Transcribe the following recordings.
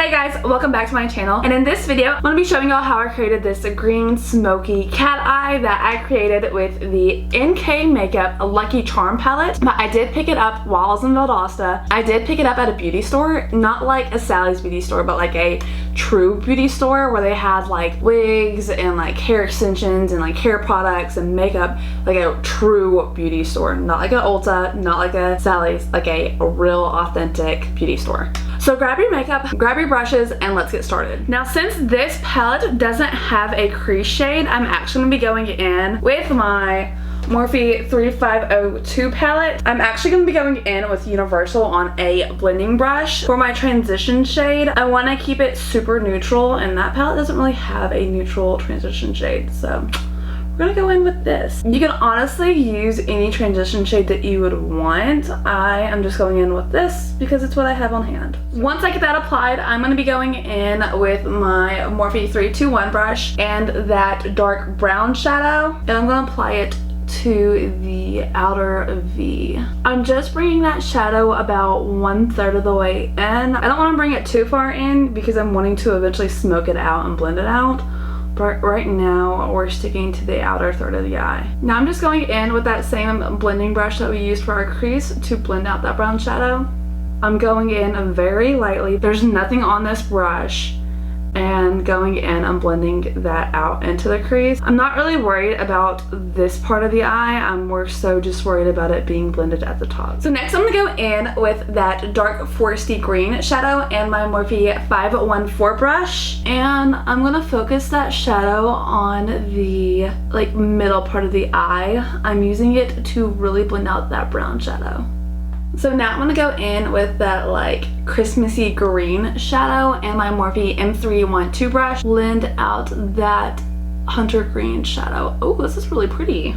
Hey guys, welcome back to my channel, and in this video I'm going to be showing y'all how I created this green smoky cat eye that I created with the NK Makeup Lucky Charm palette. But I did pick it up while I was in Valdosta. I did pick it up at a beauty store, not like a Sally's beauty store, but like a true beauty store where they had like wigs and like hair extensions and like hair products and makeup, like a true beauty store, not like an Ulta, not like a Sally's, like a real authentic beauty store. So grab your makeup, grab your brushes, and let's get started. Now, since this palette doesn't have a crease shade, I'm actually going to be going in with my Morphe 3502 palette. I'm actually going to be going in with Universal on a blending brush. For my transition shade, I want to keep it super neutral, and that palette doesn't really have a neutral transition shade, so we're gonna go in with this. You can honestly use any transition shade that you would want. I am just going in with this because it's what I have on hand. Once I get that applied, I'm gonna be going in with my Morphe 321 brush and that dark brown shadow, and I'm gonna apply it to the outer V. I'm just bringing that shadow about 1/3 of the way in. I don't want to bring it too far in because I'm wanting to eventually smoke it out and blend it out. But right now we're sticking to the outer third of the eye. Now I'm just going in with that same blending brush that we used for our crease to blend out that brown shadow. I'm going in very lightly. There's nothing on this brush, and going in and blending that out into the crease. I'm not really worried about this part of the eye. I'm more so just worried about it being blended at the top. So next I'm gonna go in with that dark foresty green shadow and my Morphe 514 brush, and I'm gonna focus that shadow on the like middle part of the eye. I'm using it to really blend out that brown shadow. So now I'm gonna go in with that like Christmassy green shadow and my Morphe M312 brush, blend out that hunter green shadow. Oh, this is really pretty.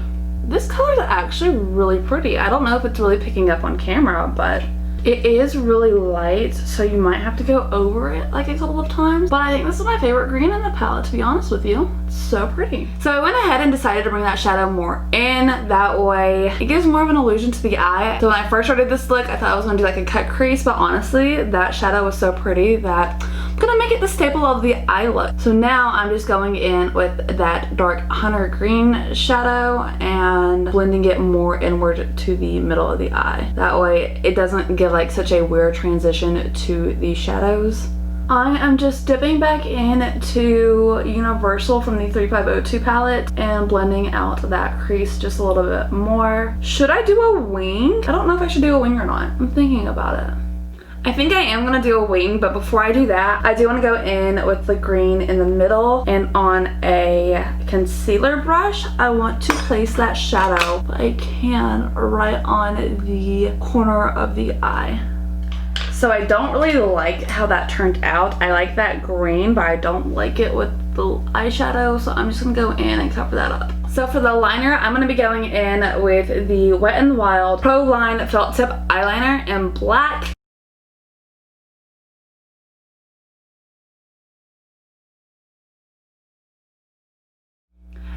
This color is actually really pretty. I don't know if it's really picking up on camera, but it is really light, so you might have to go over it like a couple of times. But I think this is my favorite green in the palette, to be honest with you. It's so pretty. So I went ahead and decided to bring that shadow more in. That way it gives more of an illusion to the eye. So when I first started this look, I thought I was gonna do like a cut crease, but honestly, that shadow was so pretty that I'm gonna make it the staple of the eye look. So now I'm just going in with that dark hunter green shadow and blending it more inward to the middle of the eye. That way it doesn't give like such a weird transition to the shadows. I am just dipping back into Universal from the 3502 palette and blending out that crease just a little bit more. Should I do a wing? I don't know if I should do a wing or not. I'm thinking about it. I think I am gonna do a wing, but before I do that, I do want to go in with the green in the middle, and on a concealer brush, I want to place that shadow, if I can, right on the corner of the eye. So I don't really like how that turned out. I like that green, but I don't like it with the eyeshadow, so I'm just gonna go in and cover that up. So for the liner, I'm going to be going in with the Wet n Wild Pro Line Felt Tip Eyeliner in black.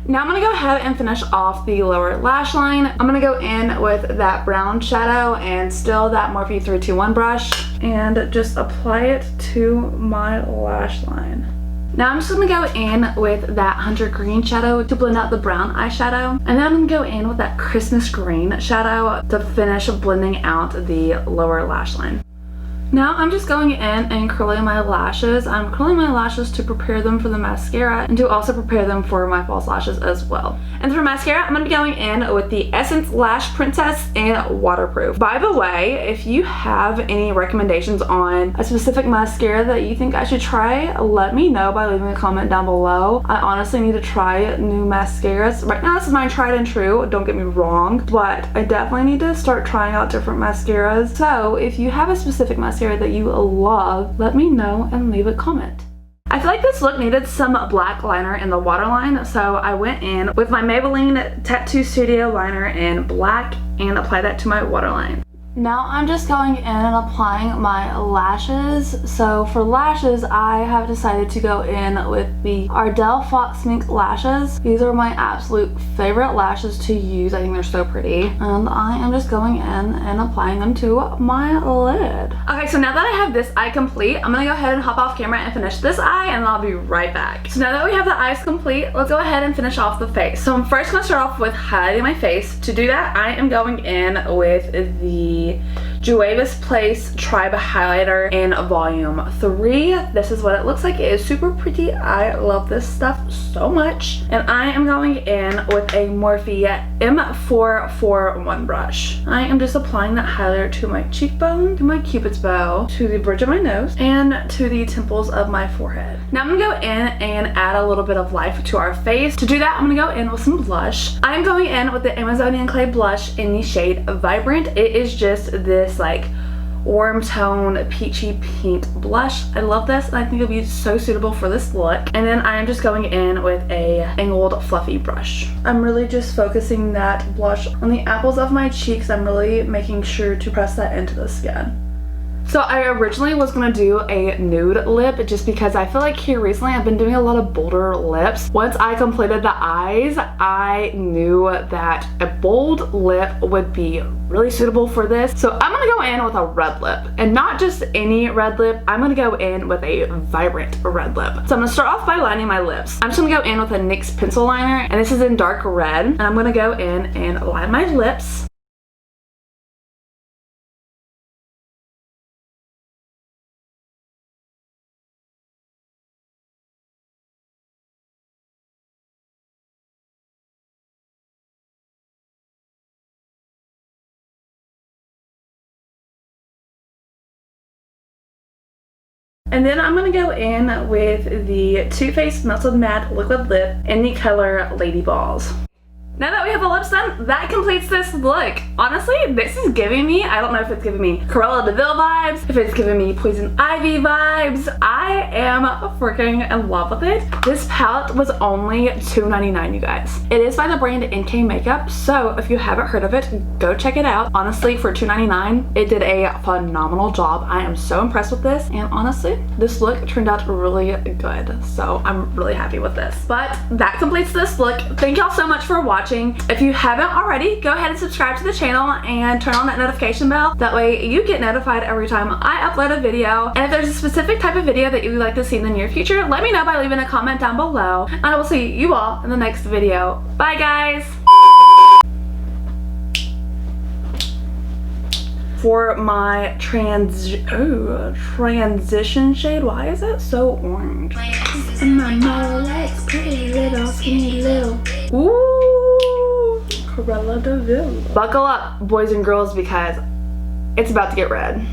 Now I'm going to go ahead and finish off the lower lash line. I'm going to go in with that brown shadow and still that Morphe 321 brush and just apply it to my lash line. Now I'm just going to go in with that hunter green shadow to blend out the brown eyeshadow, and then I'm going to go in with that Christmas green shadow to finish blending out the lower lash line. Now I'm just going in and curling my lashes. I'm curling my lashes to prepare them for the mascara and to also prepare them for my false lashes as well. And for mascara, I'm going to be going in with the Essence Lash Princess in Waterproof. By the way, if you have any recommendations on a specific mascara that you think I should try, let me know by leaving a comment down below. I honestly need to try new mascaras. Right now this is my tried and true, don't get me wrong, but I definitely need to start trying out different mascaras. So if you have a specific mascara that you love, let me know and leave a comment. I feel like this look needed some black liner in the waterline, so I went in with my Maybelline Tattoo Studio liner in black and applied that to my waterline. Now I'm just going in and applying my lashes. So for lashes, I have decided to go in with the Ardell Fox Mink lashes. These are my absolute favorite lashes to use. I think they're so pretty. And I am just going in and applying them to my lid. Okay, so now that I have this eye complete, I'm gonna go ahead and hop off camera and finish this eye, and I'll be right back. So now that we have the eyes complete, let's go ahead and finish off the face. So I'm first gonna start off with highlighting my face. To do that, I am going in with the Juevis Place Tribe Highlighter in volume 3. This is what it looks like. It is super pretty. I love this stuff so much. And I am going in with a Morphe M441 brush. I am just applying that highlighter to my cheekbone, to my cupid's bow, to the bridge of my nose, and to the temples of my forehead. Now I'm gonna go in and add a little bit of life to our face. To do that, I'm gonna go in with some blush. I'm going in with the Amazonian Clay blush in the shade Vibrant. It is just this like warm tone peachy pink blush. I love this, and I think it'll be so suitable for this look. And then I am just going in with a angled fluffy brush. I'm really just focusing that blush on the apples of my cheeks. I'm really making sure to press that into the skin. So I originally was gonna do a nude lip just because I feel like here recently I've been doing a lot of bolder lips. Once I completed the eyes, I knew that a bold lip would be really suitable for this. So I'm gonna go in with a red lip, and not just any red lip. I'm gonna go in with a vibrant red lip. So I'm gonna start off by lining my lips. I'm just gonna go in with a NYX pencil liner, and this is in dark red. And I'm gonna go in and line my lips. And then I'm gonna go in with the Too Faced Melted Matte Liquid Lip in the color Lady Balls. Now that we have the lips done, that completes this look. Honestly, this is giving me, I don't know if it's giving me Cruella de Vil vibes, if it's giving me Poison Ivy vibes. I am freaking in love with it. This palette was only $2.99, you guys. It is by the brand NK Makeup, so if you haven't heard of it, go check it out. Honestly, for $2.99, it did a phenomenal job. I am so impressed with this, and honestly, this look turned out really good. So I'm really happy with this. But that completes this look. Thank y'all so much for watching. If you haven't already, go ahead and subscribe to the channel and turn on that notification bell. That way you get notified every time I upload a video. And if there's a specific type of video that you would like to see in the near future, let me know by leaving a comment down below. And I will see you all in the next video. Bye guys! For my transition shade, why is that so orange? And my legs, pretty little, skinny little. Ooh, Cruella de Vil. Buckle up, boys and girls, because it's about to get red.